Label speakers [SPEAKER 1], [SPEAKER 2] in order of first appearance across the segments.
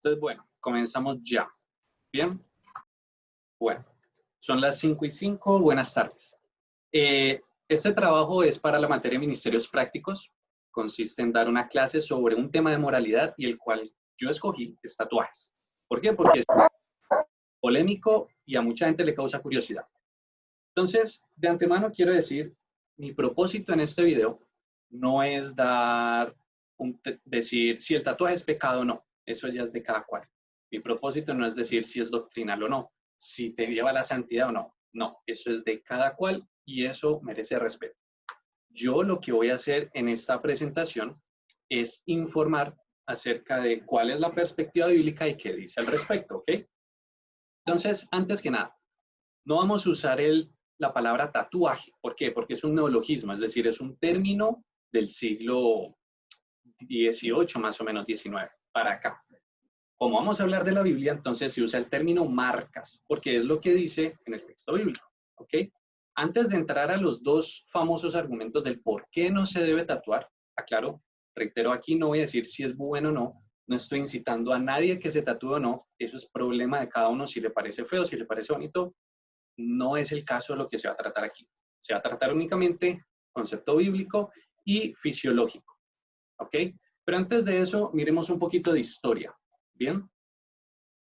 [SPEAKER 1] Entonces, bueno, comenzamos ya. ¿Bien? Bueno, son las 5:05. Buenas tardes. Este trabajo es para la materia de Ministerios Prácticos. Consiste en dar una clase sobre un tema de moralidad y el cual yo escogí es tatuajes. ¿Por qué? Porque es polémico y a mucha gente le causa curiosidad. Entonces, de antemano quiero decir, mi propósito en este video no es decir si el tatuaje es pecado o no. Eso ya es de cada cual. Mi propósito no es decir si es doctrinal o no, si te lleva a la santidad o no. No, eso es de cada cual y eso merece respeto. Yo lo que voy a hacer en esta presentación es informar acerca de cuál es la perspectiva bíblica y qué dice al respecto, ¿ok? Entonces, antes que nada, no vamos a usar la palabra tatuaje. ¿Por qué? Porque es un neologismo, es decir, es un término del siglo XVIII, más o menos XIX, para acá. Como vamos a hablar de la Biblia, entonces se usa el término marcas, porque es lo que dice en el texto bíblico, ¿ok? Antes de entrar a los dos famosos argumentos del por qué no se debe tatuar, aclaro, reitero, aquí no voy a decir si es bueno o no, no estoy incitando a nadie que se tatúe o no, eso es problema de cada uno, si le parece feo, si le parece bonito, no es el caso de lo que se va a tratar aquí. Se va a tratar únicamente concepto bíblico y fisiológico, ¿ok? Pero antes de eso, miremos un poquito de historia, ¿bien?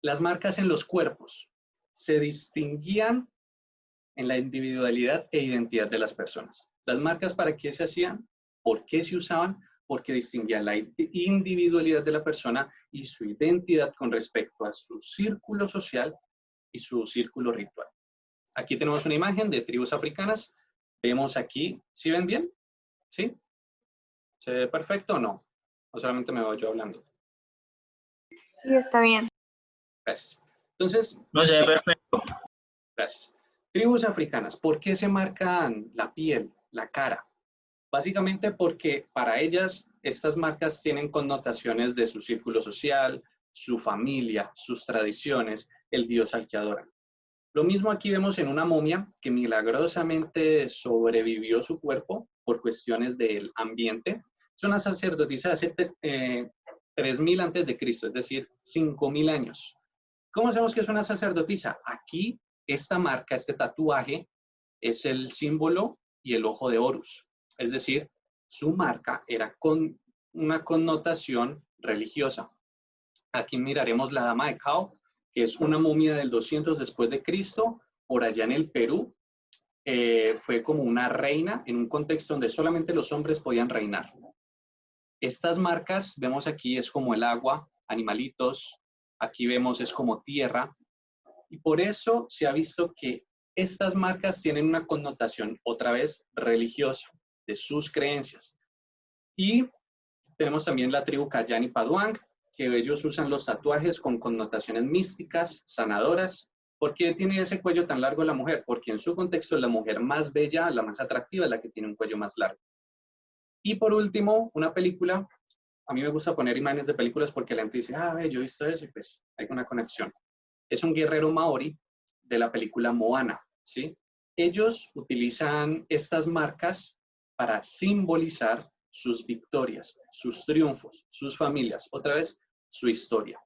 [SPEAKER 1] Las marcas en los cuerpos se distinguían en la individualidad e identidad de las personas. ¿Las marcas para qué se hacían? ¿Por qué se usaban? Porque distinguían la individualidad de la persona y su identidad con respecto a su círculo social y su círculo ritual. Aquí tenemos una imagen de tribus africanas. Vemos aquí, ¿sí ven bien? ¿Sí? ¿Se ve perfecto o no? ¿O solamente me voy yo hablando?
[SPEAKER 2] Sí, está bien.
[SPEAKER 1] Gracias. Entonces,
[SPEAKER 3] No se ve perfecto.
[SPEAKER 1] gracias. Tribus africanas, ¿por qué se marcan la piel, la cara? Básicamente porque para ellas estas marcas tienen connotaciones de su círculo social, su familia, sus tradiciones, el dios al que adoran. Lo mismo aquí vemos en una momia que milagrosamente sobrevivió su cuerpo por cuestiones del ambiente. Es una sacerdotisa de hace 3000 antes de Cristo, es decir, 5000 años. ¿Cómo sabemos que es una sacerdotisa? Aquí, esta marca, este tatuaje, es el símbolo y el ojo de Horus. Es decir, su marca era con una connotación religiosa. Aquí miraremos la Dama de Cao, que es una momia del 200 después de Cristo, por allá en el Perú. Fue como una reina en un contexto donde solamente los hombres podían reinar. Estas marcas, vemos aquí, es como el agua, animalitos, aquí vemos es como tierra, y por eso se ha visto que estas marcas tienen una connotación, otra vez, religiosa, de sus creencias. Y tenemos también la tribu Kayan y Paduang, que ellos usan los tatuajes con connotaciones místicas, sanadoras. ¿Por qué tiene ese cuello tan largo la mujer? Porque en su contexto la mujer más bella, la más atractiva, es la que tiene un cuello más largo. Y por último, una película. A mí me gusta poner imágenes de películas porque la gente dice, yo he visto eso y pues hay una conexión. Es un guerrero maorí de la película Moana, ¿sí? Ellos utilizan estas marcas para simbolizar sus victorias, sus triunfos, sus familias, otra vez, su historia.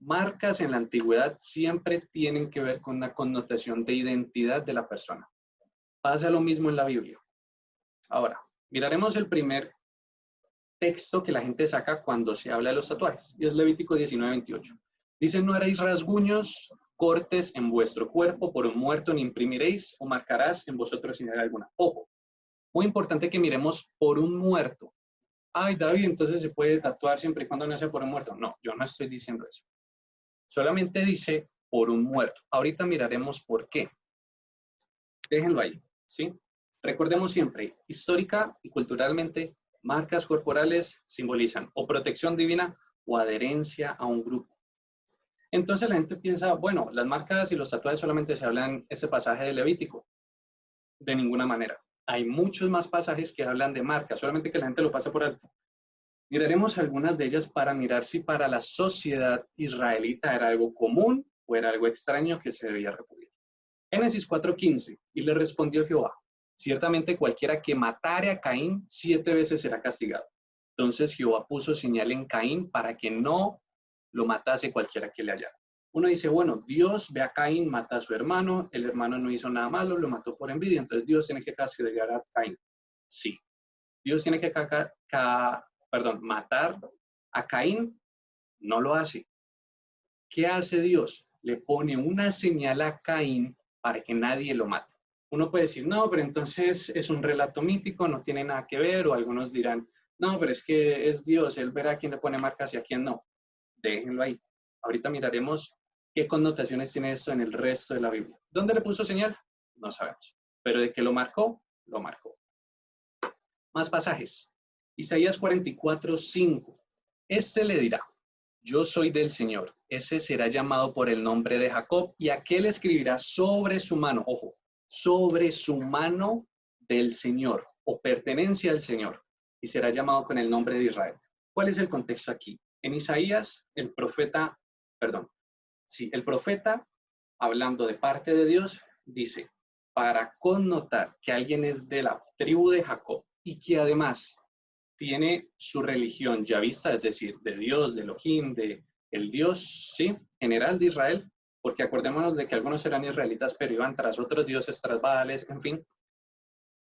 [SPEAKER 1] Marcas en la antigüedad siempre tienen que ver con una connotación de identidad de la persona. Pasa lo mismo en la Biblia. Ahora, miraremos el primer texto que la gente saca cuando se habla de los tatuajes, y es Levítico 19:28. Dice, no haréis rasguños, cortes en vuestro cuerpo por un muerto, ni imprimiréis o marcarás en vosotros señal alguna. Ojo, muy importante que miremos por un muerto. Ay, David, entonces se puede tatuar siempre y cuando no sea por un muerto. No, yo no estoy diciendo eso. Solamente dice por un muerto. Ahorita miraremos por qué. Déjenlo ahí, ¿sí? Recordemos siempre, histórica y culturalmente, marcas corporales simbolizan o protección divina o adherencia a un grupo. Entonces la gente piensa, bueno, las marcas y los tatuajes solamente se hablan en este pasaje de Levítico. De ninguna manera. Hay muchos más pasajes que hablan de marcas, solamente que la gente lo pasa por alto. Miraremos algunas de ellas para mirar si para la sociedad israelita era algo común o era algo extraño que se debía repudiar. Génesis 4:15, y le respondió Jehová, ciertamente cualquiera que matare a Caín 7 veces será castigado. Entonces Jehová puso señal en Caín para que no lo matase cualquiera que le hallara. Uno dice, bueno, Dios ve a Caín, mata a su hermano, el hermano no hizo nada malo, lo mató por envidia, entonces Dios tiene que castigar a Caín. Sí, Dios tiene que matar a Caín, no lo hace. ¿Qué hace Dios? Le pone una señal a Caín para que nadie lo mate. Uno puede decir, no, pero entonces es un relato mítico, no tiene nada que ver, o algunos dirán, no, pero es que es Dios, Él verá a quién le pone marcas y a quién no. Déjenlo ahí. Ahorita miraremos qué connotaciones tiene esto en el resto de la Biblia. ¿Dónde le puso señal? No sabemos. Pero de que lo marcó, lo marcó. Más pasajes. Isaías 44:5. Este le dirá, yo soy del Señor. Ese será llamado por el nombre de Jacob y aquel escribirá sobre su mano, ojo, sobre su mano del Señor o pertenencia al Señor y será llamado con el nombre de Israel. ¿Cuál es el contexto aquí? En Isaías, el profeta, hablando de parte de Dios, dice, para connotar que alguien es de la tribu de Jacob y que además tiene su religión yavista, es decir, de Dios, de Elohim, de el Dios, sí, general de Israel, porque acordémonos de que algunos eran israelitas, pero iban tras otros dioses, tras Baales, en fin,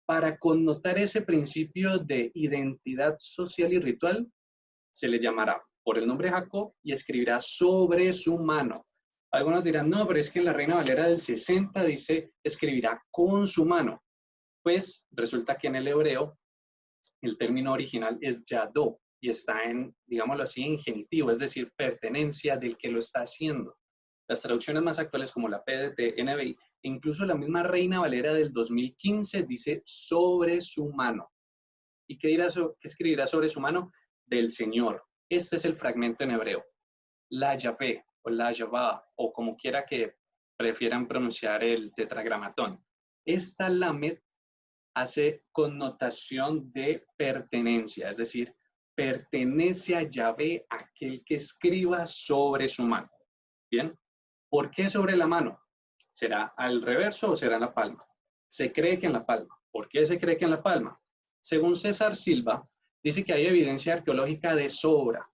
[SPEAKER 1] para connotar ese principio de identidad social y ritual, se le llamará por el nombre de Jacob y escribirá sobre su mano. Algunos dirán, no, pero es que en la Reina Valera del 60 dice, escribirá con su mano. Pues resulta que en el hebreo el término original es yadó y está en, digámoslo así, en genitivo, es decir, pertenencia del que lo está haciendo. Las traducciones más actuales como la PDT, NBI, e incluso la misma Reina Valera del 2015 dice sobre su mano. ¿Y qué escribirá sobre su mano? Del Señor. Este es el fragmento en hebreo. La Yahvé o la Yavá o como quiera que prefieran pronunciar el tetragramatón. Esta lamed hace connotación de pertenencia, es decir, pertenece a Yahvé aquel que escriba sobre su mano. ¿Bien? ¿Por qué sobre la mano? ¿Será al reverso o será en la palma? Se cree que en la palma. ¿Por qué se cree que en la palma? Según César Silva, dice que hay evidencia arqueológica de sobra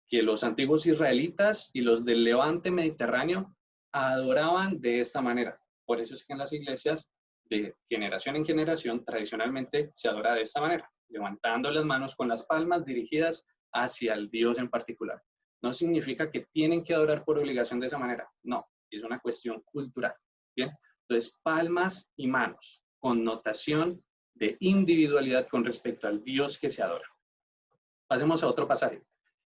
[SPEAKER 1] que los antiguos israelitas y los del levante mediterráneo adoraban de esta manera. Por eso es que en las iglesias de generación en generación tradicionalmente se adora de esta manera, levantando las manos con las palmas dirigidas hacia el Dios en particular. No significa que tienen que adorar por obligación de esa manera, no, es una cuestión cultural. Bien, entonces palmas y manos, connotación de individualidad con respecto al Dios que se adora. Pasemos a otro pasaje.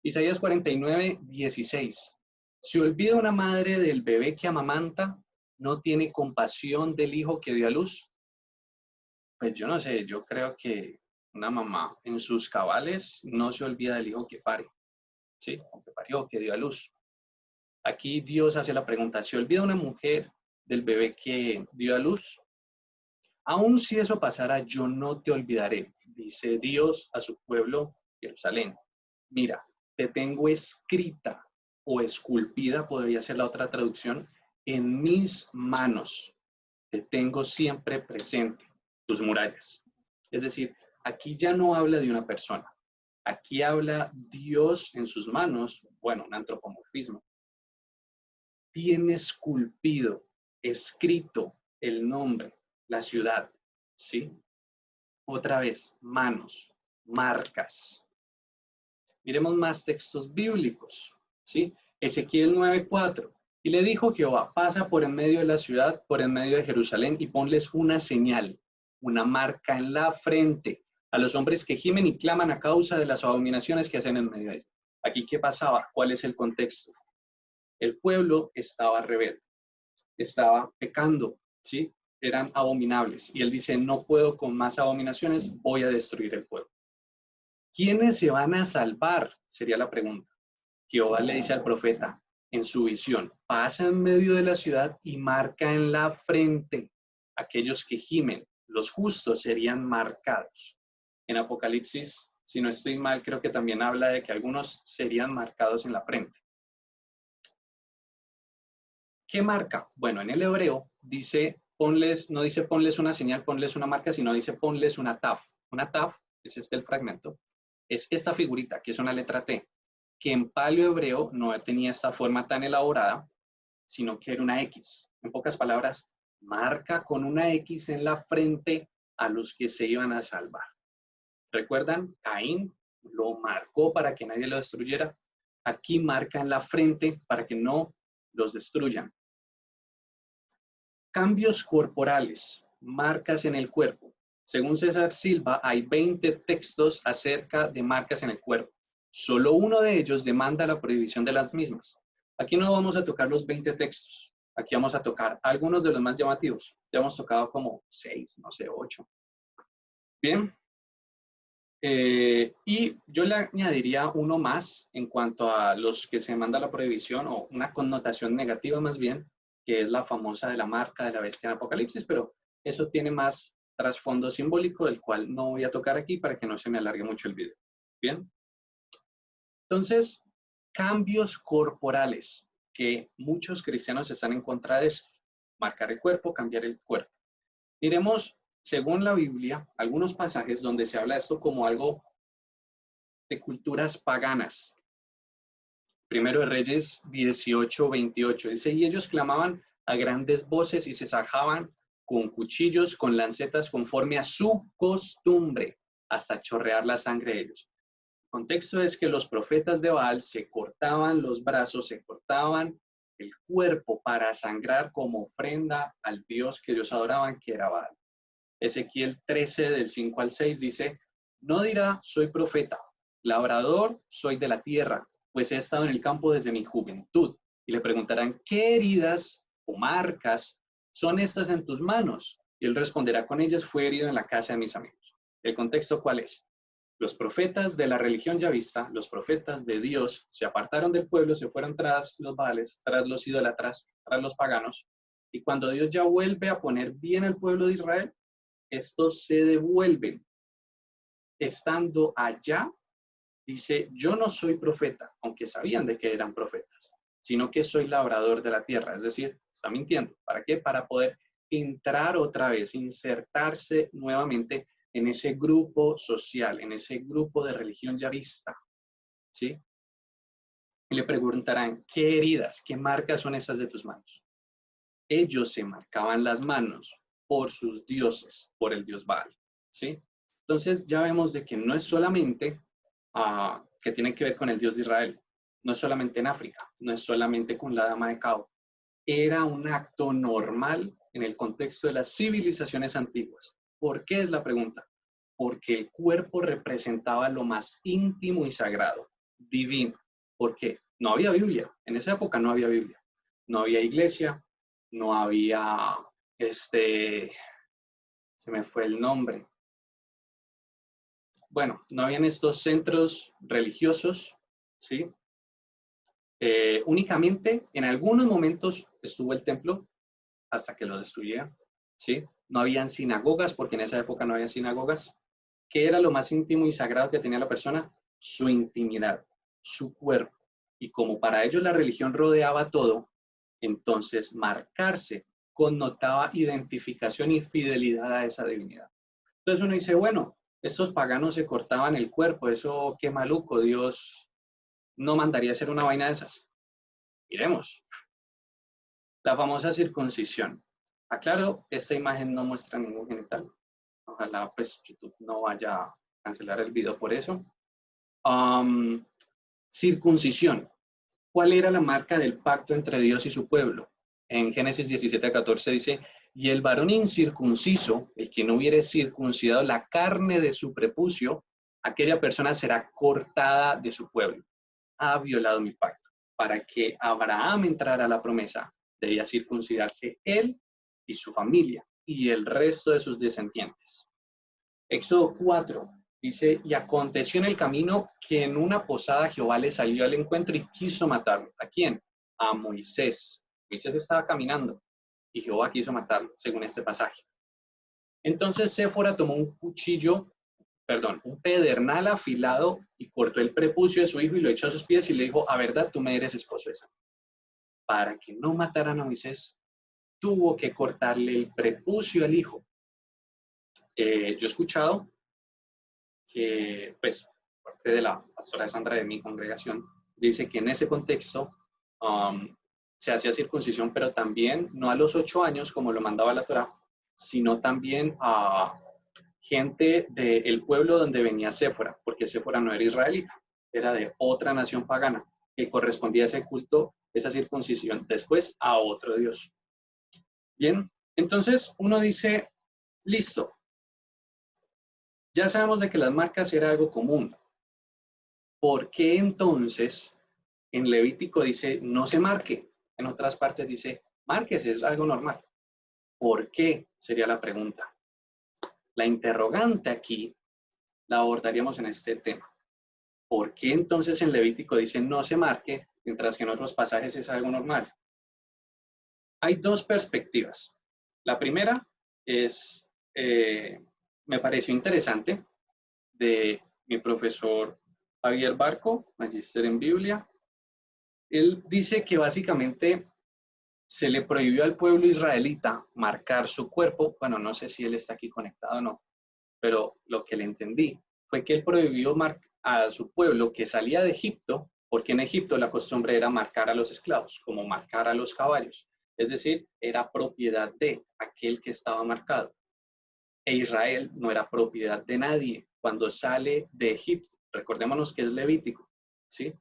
[SPEAKER 1] Isaías 49:16. ¿Se olvida una madre del bebé que amamanta? ¿No tiene compasión del hijo que dio a luz? Pues yo no sé, yo creo que una mamá en sus cabales no se olvida del hijo que pare, ¿sí? O que parió, que dio a luz. Aquí Dios hace la pregunta, ¿se olvida una mujer del bebé que dio a luz? Aun si eso pasara, yo no te olvidaré, dice Dios a su pueblo Jerusalén. Mira, te tengo escrita o esculpida, podría ser la otra traducción, en mis manos. Te tengo siempre presente, tus murallas. Es decir, aquí ya no habla de una persona. Aquí habla Dios en sus manos, bueno, un antropomorfismo. Tiene esculpido, escrito el nombre, la ciudad, ¿sí? Otra vez, manos, marcas. Miremos más textos bíblicos, ¿sí? Ezequiel 9:4. Y le dijo Jehová, pasa por en medio de la ciudad, por en medio de Jerusalén, y ponles una señal, una marca en la frente, a los hombres que gimen y claman a causa de las abominaciones que hacen en medio de ellos. Aquí, ¿qué pasaba? ¿Cuál es el contexto? El pueblo estaba rebelde, estaba pecando, ¿sí? Eran abominables. Y él dice, no puedo con más abominaciones, voy a destruir el pueblo. ¿Quiénes se van a salvar? Sería la pregunta. Jehová le dice al profeta en su visión, pasa en medio de la ciudad y marca en la frente aquellos que gimen. Los justos serían marcados. En Apocalipsis, si no estoy mal, creo que también habla de que algunos serían marcados en la frente. ¿Qué marca? Bueno, en el hebreo dice, no dice ponles una señal, ponles una marca, sino dice ponles una taf. Una taf, es el fragmento, es esta figurita, que es una letra T. que en paleo hebreo no tenía esta forma tan elaborada, sino que era una X. En pocas palabras, marca con una X en la frente a los que se iban a salvar. ¿Recuerdan? Caín lo marcó para que nadie lo destruyera. Aquí marca en la frente para que no los destruyan. Cambios corporales, marcas en el cuerpo. Según César Silva, hay 20 textos acerca de marcas en el cuerpo. Solo uno de ellos demanda la prohibición de las mismas. Aquí no vamos a tocar los 20 textos. Aquí vamos a tocar algunos de los más llamativos. Ya hemos tocado como 6, no sé, 8. Bien. Y yo le añadiría uno más en cuanto a los que se manda la prohibición, o una connotación negativa más bien, que es la famosa de la marca de la bestia en Apocalipsis, pero eso tiene más trasfondo simbólico, del cual no voy a tocar aquí para que no se me alargue mucho el video. Bien. Entonces, cambios corporales, que muchos cristianos están en contra de esto. Marcar el cuerpo, cambiar el cuerpo. Miremos, según la Biblia, algunos pasajes donde se habla de esto como algo de culturas paganas. Primero de Reyes 18:28. Dice, y ellos clamaban a grandes voces y se sajaban con cuchillos, con lancetas, conforme a su costumbre, hasta chorrear la sangre de ellos. El contexto es que los profetas de Baal se cortaban los brazos, se cortaban el cuerpo para sangrar como ofrenda al Dios que ellos adoraban, que era Baal. Ezequiel 13, del 5 al 6, dice, no dirá, soy profeta, labrador soy de la tierra, pues he estado en el campo desde mi juventud. Y le preguntarán, ¿qué heridas o marcas son estas en tus manos? Y él responderá, con ellas fue herido en la casa de mis amigos. ¿El contexto cuál es? Los profetas de la religión yavista, los profetas de Dios, se apartaron del pueblo, se fueron tras los baales, tras los idólatras, tras los paganos. Y cuando Dios ya vuelve a poner bien al pueblo de Israel, estos se devuelven. Estando allá, dice, yo no soy profeta, aunque sabían de que eran profetas, sino que soy labrador de la tierra. Es decir, está mintiendo. ¿Para qué? Para poder entrar otra vez, insertarse nuevamente en ese grupo social, en ese grupo de religión yavista. ¿Sí? Y le preguntarán, ¿qué heridas, qué marcas son esas de tus manos? Ellos se marcaban las manos por sus dioses, por el dios Baal. ¿Sí? Entonces ya vemos de que no es solamente que tiene que ver con el Dios de Israel, no es solamente en África, no es solamente con la dama de Cao. Era un acto normal en el contexto de las civilizaciones antiguas. ¿Por qué es la pregunta? Porque el cuerpo representaba lo más íntimo y sagrado, divino. ¿Por qué? No había Biblia, en esa época no había Biblia, no había iglesia, no había, se me fue el nombre, bueno, no habían estos centros religiosos, ¿sí? Únicamente en algunos momentos estuvo el templo hasta que lo destruyeron, ¿sí? No habían sinagogas, porque en esa época no había sinagogas. ¿Qué era lo más íntimo y sagrado que tenía la persona? Su intimidad, su cuerpo. Y como para ellos la religión rodeaba todo, entonces marcarse connotaba identificación y fidelidad a esa divinidad. Entonces uno dice, bueno, estos paganos se cortaban el cuerpo, eso qué maluco, Dios no mandaría hacer una vaina de esas. Miremos. La famosa circuncisión. Aclaro, esta imagen no muestra ningún genital. Ojalá pues YouTube no vaya a cancelar el video por eso. Circuncisión. ¿Cuál era la marca del pacto entre Dios y su pueblo? En Génesis 17:14 dice, y el varón incircunciso, el que no hubiere circuncidado la carne de su prepucio, aquella persona será cortada de su pueblo. Ha violado mi pacto. Para que Abraham entrara a la promesa, debía circuncidarse él y su familia y el resto de sus descendientes. Éxodo 4 dice, y aconteció en el camino que en una posada Jehová le salió al encuentro y quiso matarlo. ¿A quién? A Moisés. Moisés estaba caminando y Jehová quiso matarlo, según este pasaje. Entonces Séfora tomó un pedernal afilado y cortó el prepucio de su hijo y lo echó a sus pies y le dijo, a verdad, tú me eres esposo de esa. Para que no mataran a Moisés, tuvo que cortarle el prepucio al hijo. Yo he escuchado que, pues, parte de la pastora Sandra de mi congregación, dice que en ese contexto se hacía circuncisión, pero también no a los 8 años, como lo mandaba la Torá, sino también a gente del pueblo donde venía Séfora, porque Séfora no era israelita, era de otra nación pagana, que correspondía a ese culto, esa circuncisión, después a otro Dios. Bien, entonces uno dice, listo, ya sabemos de que las marcas era algo común. ¿Por qué entonces en Levítico dice no se marque? En otras partes dice márquese, es algo normal. ¿Por qué? Sería la pregunta. La interrogante aquí la abordaríamos en este tema. ¿Por qué entonces en Levítico dice no se marque, mientras que en otros pasajes es algo normal? Hay dos perspectivas. La primera es, me pareció interesante, de mi profesor Javier Barco, magíster en Biblia. Él dice que básicamente se le prohibió al pueblo israelita marcar su cuerpo. Bueno, no sé si él está aquí conectado o no, pero lo que le entendí fue que él prohibió a su pueblo que salía de Egipto, porque en Egipto la costumbre era marcar a los esclavos, como marcar a los caballos. Es decir, era propiedad de aquel que estaba marcado. E Israel no era propiedad de nadie cuando sale de Egipto. Recordémonos que es Levítico, ¿sí?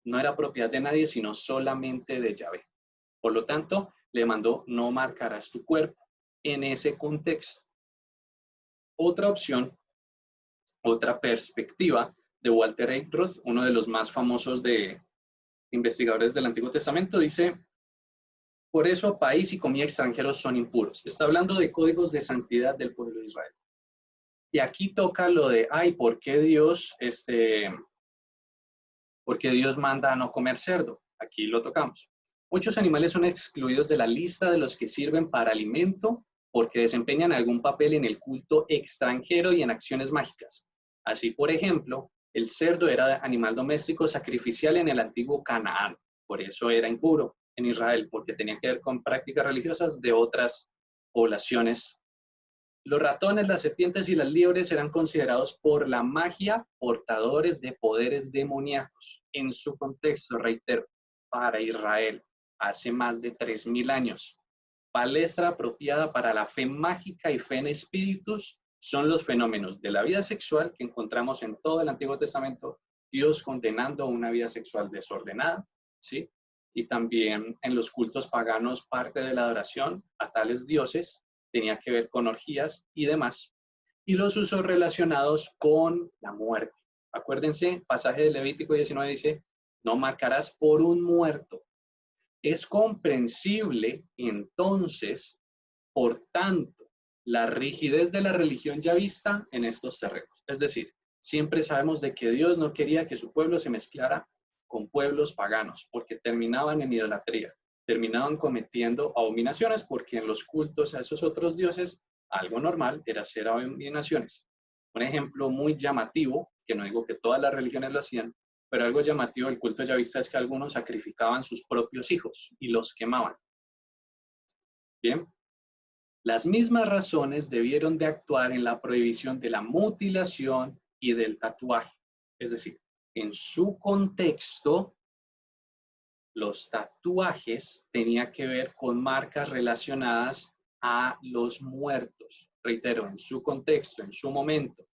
[SPEAKER 1] No era propiedad de nadie, sino solamente de Yahvé. Por lo tanto, le mandó, no marcarás tu cuerpo en ese contexto. Otra opción, otra perspectiva de Walter Eichroth, uno de los más famosos de investigadores del Antiguo Testamento, dice, por eso país y comida extranjeros son impuros. Está hablando de códigos de santidad del pueblo de Israel. Y aquí toca lo de, ay, ¿por qué Dios manda a no comer cerdo? Aquí lo tocamos. Muchos animales son excluidos de la lista de los que sirven para alimento porque desempeñan algún papel en el culto extranjero y en acciones mágicas. Así, por ejemplo, el cerdo era animal doméstico sacrificial en el antiguo Canaán. Por eso era impuro en Israel, porque tenía que ver con prácticas religiosas de otras poblaciones. Los ratones, las serpientes y las liebres eran considerados por la magia portadores de poderes demoníacos. En su contexto, reitero, para Israel, hace más de 3000 años. Palestra apropiada para la fe mágica y fe en espíritus son los fenómenos de la vida sexual que encontramos en todo el Antiguo Testamento, Dios condenando una vida sexual desordenada, ¿sí? Y también en los cultos paganos, parte de la adoración a tales dioses tenía que ver con orgías y demás. Y los usos relacionados con la muerte. Acuérdense, pasaje de Levítico 19 dice, no marcarás por un muerto. Es comprensible, entonces, por tanto, la rigidez de la religión yavista en estos terrenos. Es decir, siempre sabemos de que Dios no quería que su pueblo se mezclara con pueblos paganos, porque terminaban en idolatría, terminaban cometiendo abominaciones, porque en los cultos a esos otros dioses, algo normal era hacer abominaciones. Un ejemplo muy llamativo, que no digo que todas las religiones lo hacían, pero algo llamativo del culto yavista es que algunos sacrificaban sus propios hijos y los quemaban. Bien, las mismas razones debieron de actuar en la prohibición de la mutilación y del tatuaje. Es decir, en su contexto, los tatuajes tenían que ver con marcas relacionadas a los muertos. Reitero, en su contexto, en su momento.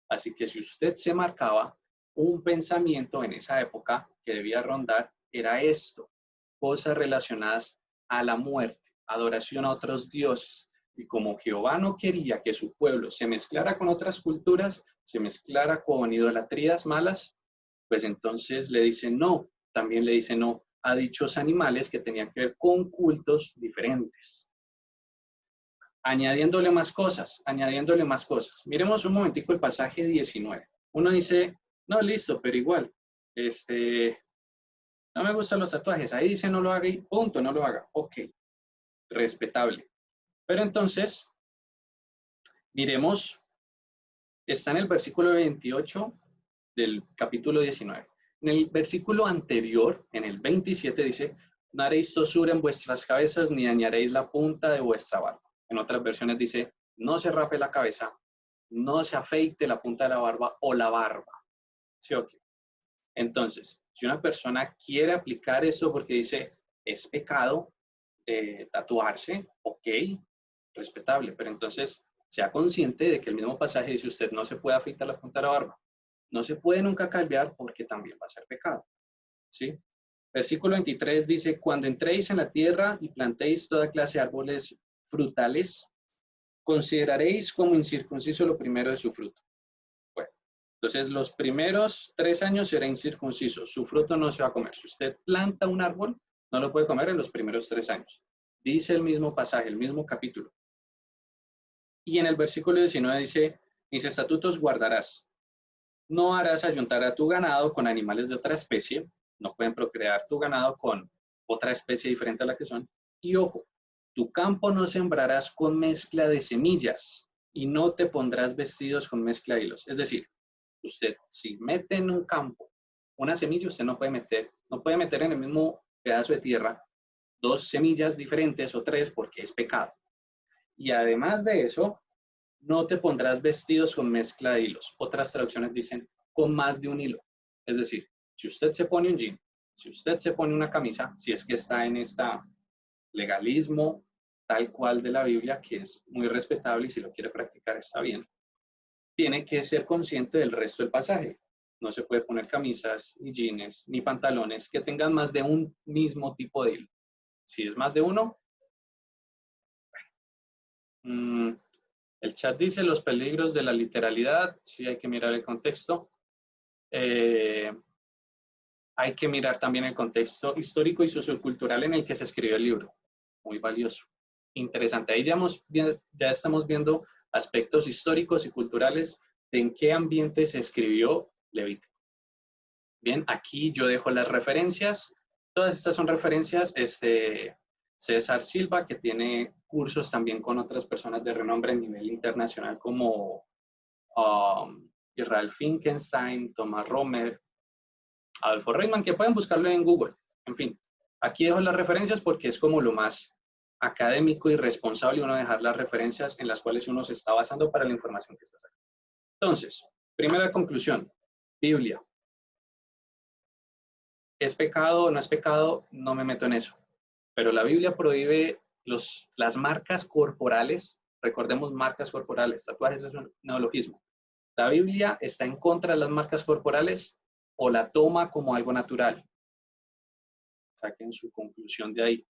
[SPEAKER 1] Así que si usted se marcaba, un pensamiento en esa época que debía rondar era esto, cosas relacionadas a la muerte, adoración a otros dioses. Y como Jehová no quería que su pueblo se mezclara con otras culturas, se mezclara con idolatrías malas, pues entonces le dice no, también le dice no a dichos animales que tenían que ver con cultos diferentes. Añadiéndole más cosas, añadiéndole más cosas. Miremos un momentico el pasaje 19. Uno dice, no, listo, pero igual, no me gustan los tatuajes. Ahí dice no lo haga y punto, no lo haga. Ok, respetable. Pero entonces, miremos, está en el versículo 28 del capítulo 19. En el versículo anterior, en el 27, dice, no haréis tosura en vuestras cabezas ni dañaréis la punta de vuestra barba. En otras versiones dice, no se rape la cabeza, no se afeite la punta de la barba o la barba. ¿Sí o qué? Entonces, Si una persona quiere aplicar eso porque dice, es pecado tatuarse, ok, respetable, pero entonces sea consciente de que el mismo pasaje dice, usted no se puede afeitar la punta de la barba. No se puede nunca calvear porque también va a ser pecado, ¿sí? Versículo 23 dice, cuando entréis en la tierra y plantéis toda clase de árboles frutales, consideraréis como incircunciso lo primero de su fruto. Bueno, entonces los primeros 3 años será incircunciso, su fruto no se va a comer. Si usted planta un árbol, no lo puede comer en los primeros 3 años. Dice el mismo pasaje, el mismo capítulo. Y en el versículo 19 dice, mis estatutos guardarás. No harás ayuntar a tu ganado con animales de otra especie, no pueden procrear tu ganado con otra especie diferente a la que son. Y ojo, tu campo no sembrarás con mezcla de semillas y no te pondrás vestidos con mezcla de hilos. Es decir, usted si mete en un campo una semilla, usted no puede meter en el mismo pedazo de tierra 2 semillas diferentes o 3 porque es pecado. Y además de eso, no te pondrás vestidos con mezcla de hilos. Otras traducciones dicen con más de un hilo. Es decir, si usted se pone un jean, si usted se pone una camisa, si es que está en este legalismo tal cual de la Biblia, que es muy respetable y si lo quiere practicar está bien, tiene que ser consciente del resto del pasaje. No se puede poner camisas, ni jeans, ni pantalones que tengan más de un mismo tipo de hilo. Si es más de uno, el chat dice los peligros de la literalidad. Sí, hay que mirar el contexto. Hay que mirar también el contexto histórico y sociocultural en el que se escribió el libro. Muy valioso. Interesante. Ahí ya estamos viendo aspectos históricos y culturales de en qué ambiente se escribió Levítico. Bien, aquí yo dejo las referencias. Todas estas son referencias. César Silva, que tiene cursos también con otras personas de renombre a nivel internacional como Israel Finkenstein, Thomas Romer, Adolfo Reitman, que pueden buscarlo en Google. En fin, aquí dejo las referencias porque es como lo más académico y responsable uno dejar las referencias en las cuales uno se está basando para la información que está sacando. Entonces, primera conclusión, Biblia. ¿Es pecado o no es pecado? No me meto en eso. Pero la Biblia prohíbe las marcas corporales. Recordemos marcas corporales. Tatuajes es un neologismo. La Biblia está en contra de las marcas corporales o la toma como algo natural. Saquen su conclusión de ahí.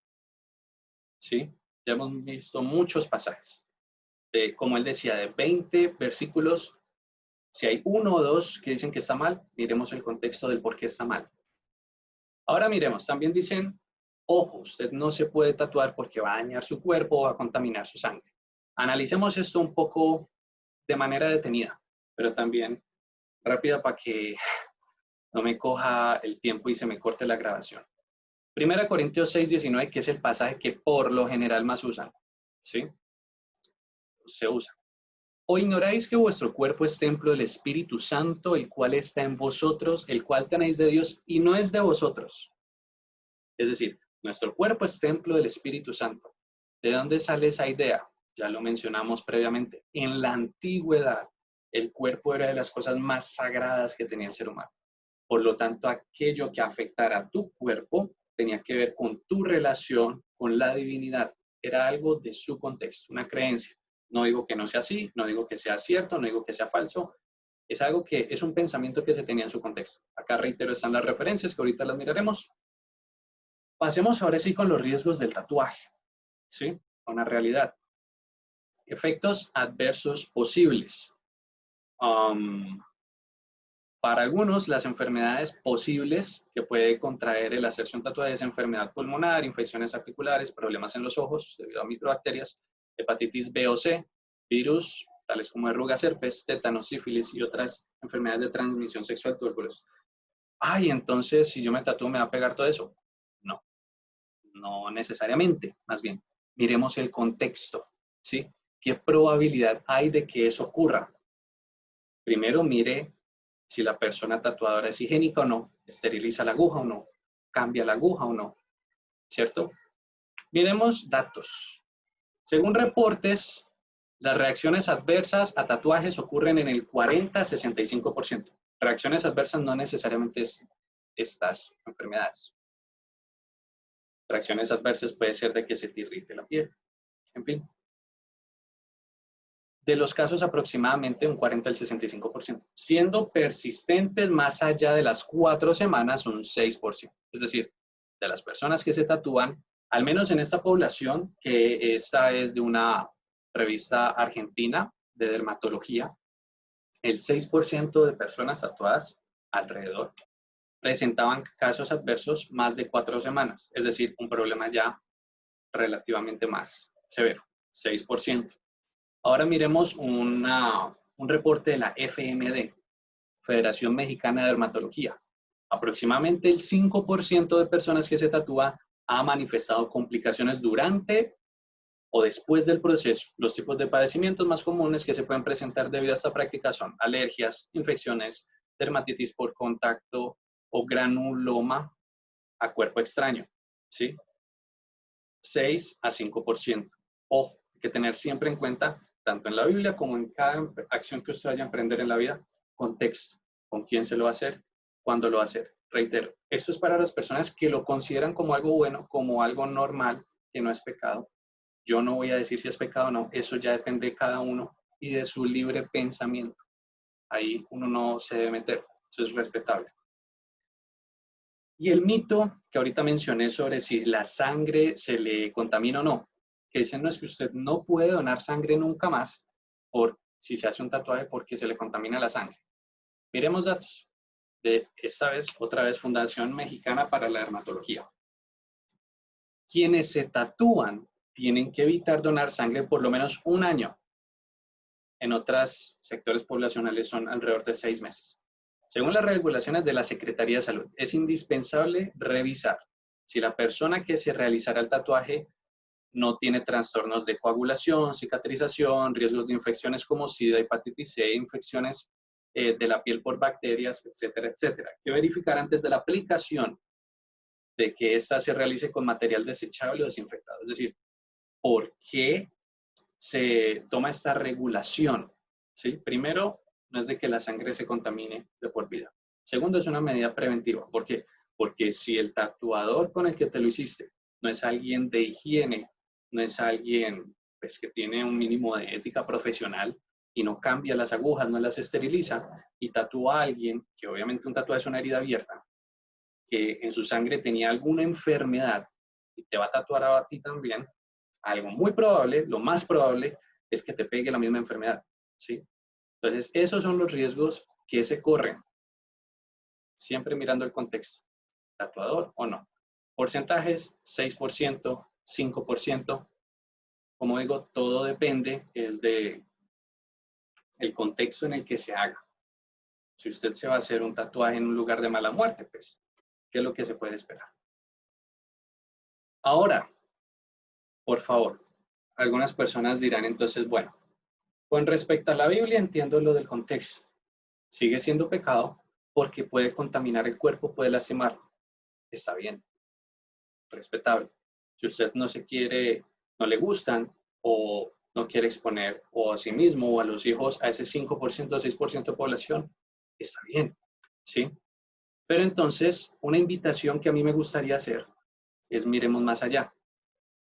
[SPEAKER 1] ¿Sí? Ya hemos visto muchos pasajes. Como él decía, de 20 versículos, si hay 1 o 2 que dicen que está mal, miremos el contexto del por qué está mal. Ahora miremos, también dicen, ojo, usted no se puede tatuar porque va a dañar su cuerpo o va a contaminar su sangre. Analicemos esto un poco de manera detenida, pero también rápida para que no me coja el tiempo y se me corte la grabación. 1 Corintios 6, 19, que es el pasaje que por lo general más usan, ¿sí? Se usa. ¿O ignoráis que vuestro cuerpo es templo del Espíritu Santo, el cual está en vosotros, el cual tenéis de Dios y no es de vosotros? Es decir, nuestro cuerpo es templo del Espíritu Santo. ¿De dónde sale esa idea? Ya lo mencionamos previamente. En la antigüedad, el cuerpo era de las cosas más sagradas que tenía el ser humano. Por lo tanto, aquello que afectara a tu cuerpo tenía que ver con tu relación con la divinidad. Era algo de su contexto, una creencia. No digo que no sea así, no digo que sea cierto, no digo que sea falso. Es algo que es un pensamiento que se tenía en su contexto. Acá reitero, están las referencias que ahorita las miraremos. Pasemos ahora sí con los riesgos del tatuaje, ¿sí? Con la realidad. Efectos adversos posibles. Para algunos, las enfermedades posibles que puede contraer el hacerse un tatuaje es enfermedad pulmonar, infecciones articulares, problemas en los ojos debido a microbacterias, hepatitis B o C, virus, tales como arrugas, herpes, tétanos, sífilis y otras enfermedades de transmisión sexual, tuberculosis. Ay, entonces, si yo me tatúo, ¿me va a pegar todo eso? No, no necesariamente. Más bien, miremos el contexto, ¿sí? ¿Qué probabilidad hay de que eso ocurra? Primero, mire si la persona tatuadora es higiénica o no, esteriliza la aguja o no, cambia la aguja o no, ¿cierto? Miremos datos. Según reportes, las reacciones adversas a tatuajes ocurren en el 40-65%. Reacciones adversas no necesariamente es estas enfermedades. Reacciones adversas puede ser de que se te irrite la piel. En fin. De los casos aproximadamente un 40 al 65%. Siendo persistentes más allá de las 4 semanas un 6%. Es decir, de las personas que se tatúan, al menos en esta población, que esta es de una revista argentina de dermatología, el 6% de personas tatuadas alrededor presentaban casos adversos más de 4 semanas. Es decir, un problema ya relativamente más severo, 6%. Ahora miremos un reporte de la FMD, Federación Mexicana de Dermatología. Aproximadamente el 5% de personas que se tatúa ha manifestado complicaciones durante o después del proceso. Los tipos de padecimientos más comunes que se pueden presentar debido a esta práctica son alergias, infecciones, dermatitis por contacto o granuloma a cuerpo extraño, ¿sí? 6 a 5%. Ojo, hay que tener siempre en cuenta, tanto en la Biblia como en cada acción que usted vaya a emprender en la vida, contexto, con quién se lo va a hacer, cuándo lo va a hacer. Reitero, esto es para las personas que lo consideran como algo bueno, como algo normal, que no es pecado. Yo no voy a decir si es pecado o no, eso ya depende de cada uno y de su libre pensamiento. Ahí uno no se debe meter, eso es respetable. Y el mito que ahorita mencioné sobre si la sangre se le contamina o no, que dicen no es que usted no puede donar sangre nunca más por si se hace un tatuaje porque se le contamina la sangre. Miremos datos de esta vez, otra vez, Fundación Mexicana para la Dermatología. Quienes se tatúan tienen que evitar donar sangre por lo menos un año. En otros sectores poblacionales son alrededor de 6 meses. Según las regulaciones de la Secretaría de Salud, es indispensable revisar si la persona que se realizará el tatuaje no tiene trastornos de coagulación, cicatrización, riesgos de infecciones como SIDA, hepatitis C, infecciones de la piel por bacterias, etcétera, etcétera. Hay que verificar antes de la aplicación de que ésta se realice con material desechable o desinfectado. Es decir, ¿por qué se toma esta regulación? ¿Sí? Primero, no es de que la sangre se contamine de por vida. Segundo, es una medida preventiva. ¿Por qué? Porque si el tatuador con el que te lo hiciste no es alguien de higiene, no es alguien pues, que tiene un mínimo de ética profesional y no cambia las agujas, no las esteriliza y tatúa a alguien, que obviamente un tatuaje es una herida abierta, que en su sangre tenía alguna enfermedad y te va a tatuar a ti también, algo muy probable, lo más probable, es que te pegue la misma enfermedad, ¿sí? Entonces, esos son los riesgos que se corren, siempre mirando el contexto, tatuador o no. Porcentajes, 6%, 5%, como digo, todo depende, es de el contexto en el que se haga. Si usted se va a hacer un tatuaje en un lugar de mala muerte, pues, ¿qué es lo que se puede esperar? Ahora, por favor, algunas personas dirán entonces, bueno, con respecto a la Biblia entiendo lo del contexto. Sigue siendo pecado porque puede contaminar el cuerpo, puede lastimarlo. Está bien, respetable. Si usted no se quiere, no le gustan o no quiere exponer o a sí mismo o a los hijos a ese 5% o 6% de población, está bien, ¿sí? Pero entonces, una invitación que a mí me gustaría hacer es miremos más allá.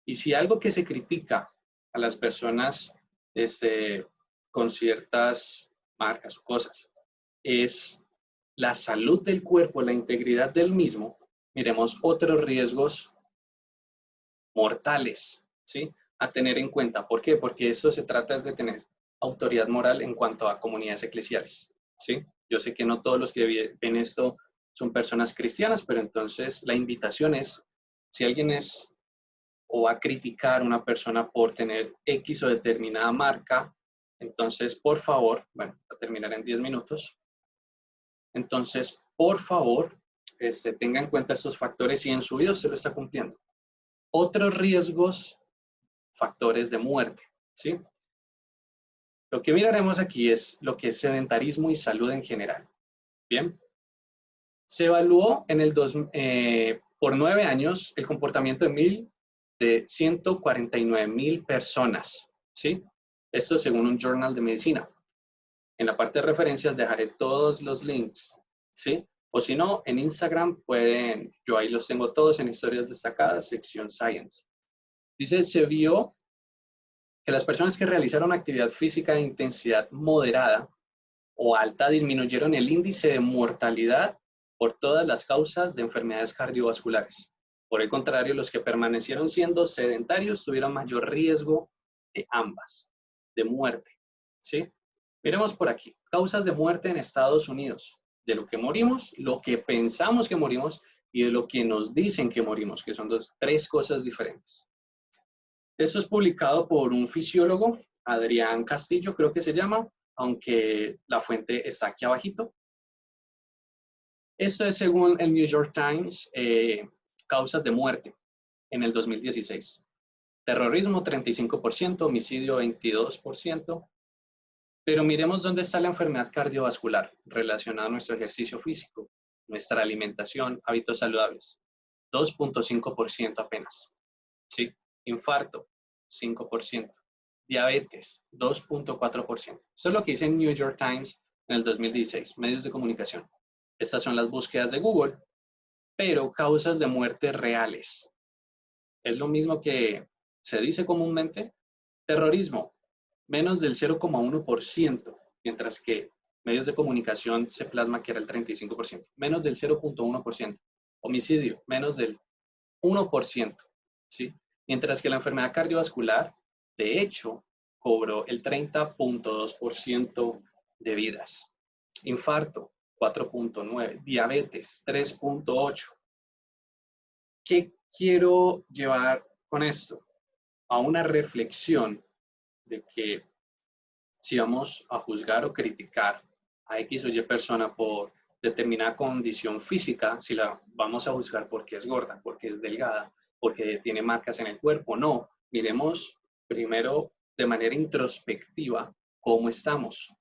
[SPEAKER 1] Y si algo que se critica a las personas con ciertas marcas o cosas es la salud del cuerpo, la integridad del mismo, miremos otros riesgos mortales, ¿sí? A tener en cuenta. ¿Por qué? Porque esto se trata de tener autoridad moral en cuanto a comunidades eclesiales, ¿sí? Yo sé que no todos los que ven esto son personas cristianas, pero entonces la invitación es, si alguien es o va a criticar a una persona por tener X o determinada marca, entonces, por favor, bueno, va a terminar en 10 minutos. Entonces, por favor, tenga en cuenta estos factores y en su vida se lo está cumpliendo. Otros riesgos, factores de muerte, ¿sí? Lo que miraremos aquí es lo que es sedentarismo y salud en general. Bien. Se evaluó en por 9 años el comportamiento de 149,000 personas, ¿sí? Esto según un journal de medicina. En la parte de referencias dejaré todos los links, ¿sí? O si no, en Instagram pueden, yo ahí los tengo todos en historias destacadas, sección Science. Dice, se vio que las personas que realizaron actividad física de intensidad moderada o alta disminuyeron el índice de mortalidad por todas las causas de enfermedades cardiovasculares. Por el contrario, los que permanecieron siendo sedentarios tuvieron mayor riesgo de ambas, de muerte. ¿Sí? Miremos por aquí, causas de muerte en Estados Unidos, de lo que morimos, lo que pensamos que morimos y de lo que nos dicen que morimos, que son tres cosas diferentes. Esto es publicado por un fisiólogo, Adrián Castillo creo que se llama, aunque la fuente está aquí abajito. Esto es según el New York Times, causas de muerte en el 2016. Terrorismo 35%, homicidio 22%. Pero miremos dónde está la enfermedad cardiovascular relacionada a nuestro ejercicio físico, nuestra alimentación, hábitos saludables. 2.5% apenas. ¿Sí? Infarto, 5%. Diabetes, 2.4%. Eso es lo que dice el New York Times en el 2016, medios de comunicación. Estas son las búsquedas de Google, pero causas de muerte reales. Es lo mismo que se dice comúnmente. Terrorismo, menos del 0,1%, mientras que medios de comunicación se plasma que era el 35%. Menos del 0,1%. Homicidio, menos del 1%. ¿Sí? Mientras que la enfermedad cardiovascular, de hecho, cobró el 30.2% de vidas. Infarto, 4.9%. Diabetes, 3.8%. ¿Qué quiero llevar con esto? A una reflexión de que si vamos a juzgar o criticar a X o Y persona por determinada condición física, si la vamos a juzgar porque es gorda, porque es delgada, porque tiene marcas en el cuerpo, no. Miremos primero de manera introspectiva cómo estamos,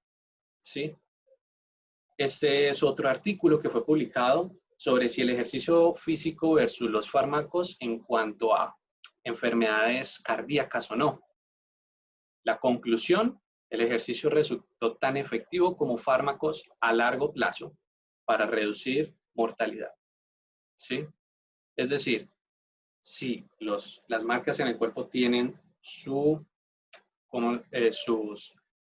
[SPEAKER 1] ¿sí? Este es otro artículo que fue publicado sobre si el ejercicio físico versus los fármacos en cuanto a enfermedades cardíacas o no. La conclusión, el ejercicio resultó tan efectivo como fármacos a largo plazo para reducir mortalidad. ¿Sí? Es decir, si las marcas en el cuerpo tienen sus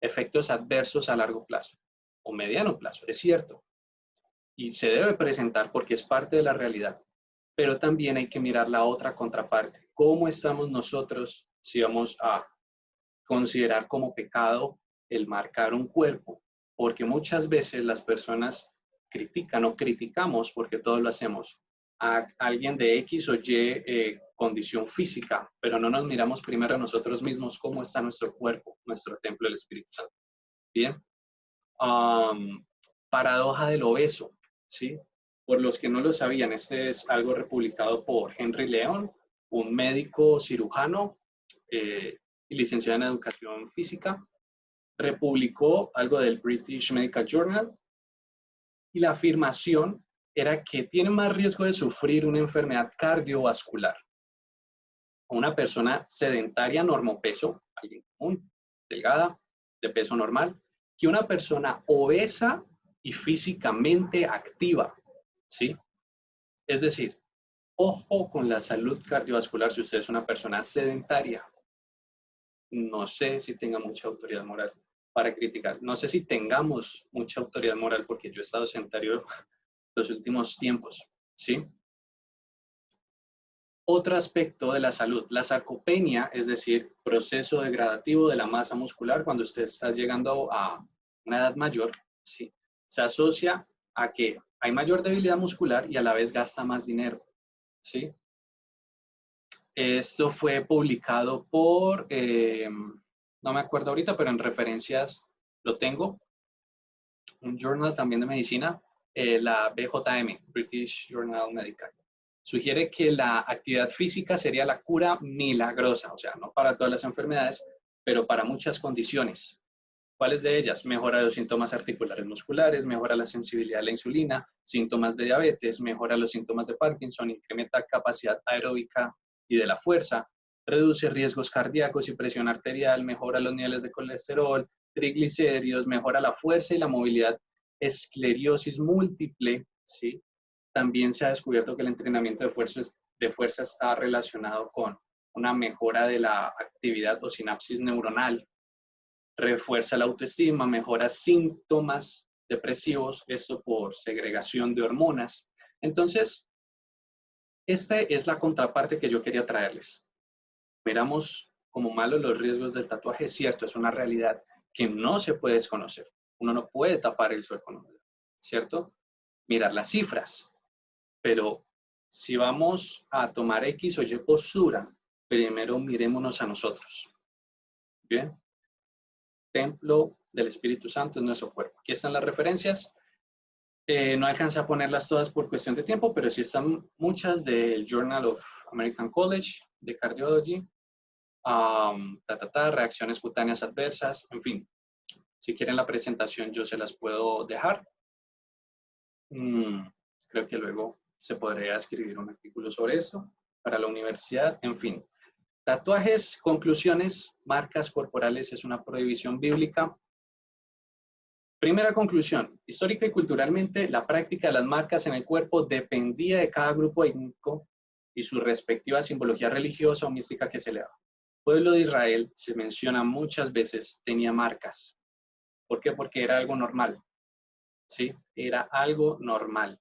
[SPEAKER 1] efectos adversos a largo plazo o mediano plazo, es cierto. Y se debe presentar porque es parte de la realidad. Pero también hay que mirar la otra contraparte. ¿Cómo estamos nosotros si vamos a considerar como pecado el marcar un cuerpo? Porque muchas veces las personas critican o criticamos, porque todos lo hacemos, a alguien de X o Y condición física, pero no nos miramos primero a nosotros mismos cómo está nuestro cuerpo, nuestro templo del Espíritu Santo. Bien. Paradoja del obeso, ¿sí? Por los que no lo sabían, este es algo republicado por Henry León, un médico cirujano y licenciado en educación física. Republicó algo del British Medical Journal y la afirmación era que tiene más riesgo de sufrir una enfermedad cardiovascular una persona sedentaria normopeso, alguien común, delgada, de peso normal, que una persona obesa y físicamente activa, ¿sí? Es decir, ojo con la salud cardiovascular si usted es una persona sedentaria. No sé si tenga mucha autoridad moral para criticar. No sé si tengamos mucha autoridad moral porque yo he estado sedentario los últimos tiempos, ¿sí? Otro aspecto de la salud, la sarcopenia, es decir, proceso degradativo de la masa muscular cuando usted está llegando a una edad mayor, ¿sí? Se asocia a que hay mayor debilidad muscular y a la vez gasta más dinero, ¿sí? Esto fue publicado por, no me acuerdo ahorita, pero en referencias lo tengo, un journal también de medicina, la BJM, British Journal Medical. Sugiere que la actividad física sería la cura milagrosa, o sea, no para todas las enfermedades, pero para muchas condiciones. ¿Cuáles de ellas? Mejora los síntomas articulares musculares, mejora la sensibilidad a la insulina, síntomas de diabetes, mejora los síntomas de Parkinson, incrementa capacidad aeróbica y de la fuerza, reduce riesgos cardíacos y presión arterial, mejora los niveles de colesterol, triglicéridos, mejora la fuerza y la movilidad, esclerosis múltiple, ¿sí? También se ha descubierto que el entrenamiento de fuerza está relacionado con una mejora de la actividad o sinapsis neuronal, refuerza la autoestima, mejora síntomas depresivos, esto por segregación de hormonas. Entonces, esta es la contraparte que yo quería traerles. Miramos como malos los riesgos del tatuaje, es cierto, es una realidad que no se puede desconocer. Uno no puede tapar el sol con un dedo, ¿cierto? Mirar las cifras, pero si vamos a tomar X o Y postura, primero mirémonos a nosotros. ¿Bien? Templo del Espíritu Santo es nuestro cuerpo. Aquí están las referencias. No alcancé a ponerlas todas por cuestión de tiempo, pero sí están muchas del Journal of American College de Cardiology, reacciones cutáneas adversas, en fin. Si quieren la presentación, yo se las puedo dejar. Creo que luego se podría escribir un artículo sobre esto para la universidad, en fin. Tatuajes, conclusiones, marcas corporales es una prohibición bíblica. Primera conclusión, histórica y culturalmente, la práctica de las marcas en el cuerpo dependía de cada grupo étnico y su respectiva simbología religiosa o mística que se le daba. El pueblo de Israel, se menciona muchas veces, tenía marcas. ¿Por qué? Porque era algo normal, ¿sí? Era algo normal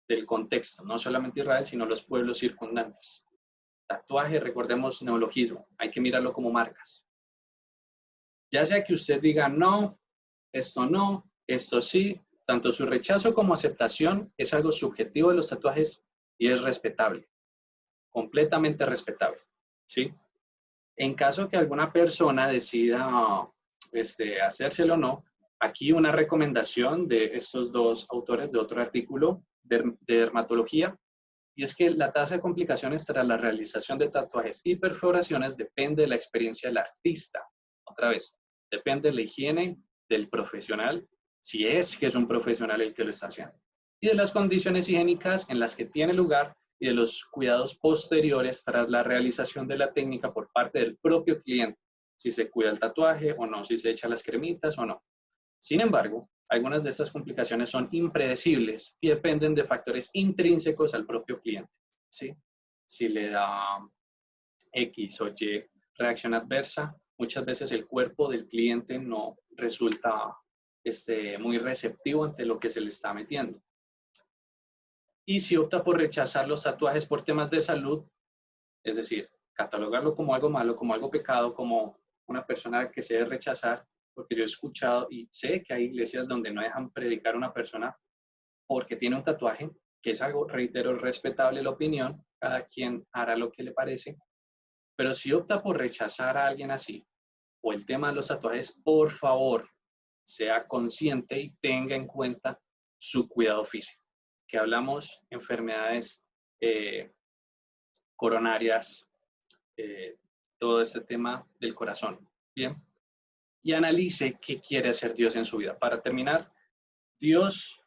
[SPEAKER 1] del contexto, no solamente Israel, sino los pueblos circundantes. Tatuaje, recordemos, neologismo, hay que mirarlo como marcas. Ya sea que usted diga no, esto sí, tanto su rechazo como aceptación es algo subjetivo de los tatuajes y es respetable, completamente respetable, ¿sí? En caso que alguna persona decida hacérselo o no, aquí una recomendación de estos dos autores de otro artículo de dermatología, y es que la tasa de complicaciones tras la realización de tatuajes y perforaciones depende de la experiencia del artista. Otra vez, depende de la higiene del profesional, si es que es un profesional el que lo está haciendo, y de las condiciones higiénicas en las que tiene lugar y de los cuidados posteriores tras la realización de la técnica por parte del propio cliente, si se cuida el tatuaje o no, si se echa las cremitas o no. Sin embargo, algunas de estas complicaciones son impredecibles y dependen de factores intrínsecos al propio cliente, ¿sí? Si le da X o Y reacción adversa, muchas veces el cuerpo del cliente no resulta muy receptivo ante lo que se le está metiendo. Y si opta por rechazar los tatuajes por temas de salud, es decir, catalogarlo como algo malo, como algo pecado, como una persona que se debe rechazar, porque yo he escuchado y sé que hay iglesias donde no dejan predicar a una persona porque tiene un tatuaje, que es algo, reitero, respetable la opinión, cada quien hará lo que le parece, pero si opta por rechazar a alguien así, o el tema de los tatuajes, por favor, sea consciente y tenga en cuenta su cuidado físico, que hablamos enfermedades coronarias, todo este tema del corazón, ¿bien? Y analice qué quiere hacer Dios en su vida. Para terminar, Dios,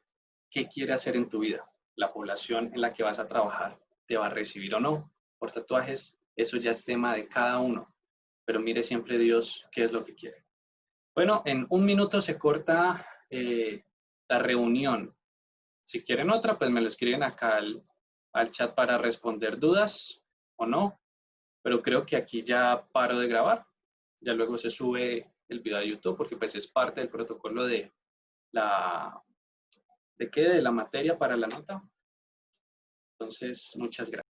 [SPEAKER 1] ¿qué quiere hacer en tu vida? La población en la que vas a trabajar, ¿te va a recibir o no? Por tatuajes, eso ya es tema de cada uno, pero mire siempre Dios qué es lo que quiere. Bueno, en un minuto se corta la reunión. Si quieren otra, pues me lo escriben acá al chat para responder dudas o no. Pero creo que aquí ya paro de grabar. Ya luego se sube el video a YouTube porque pues es parte del protocolo de la materia para la nota. Entonces, muchas gracias.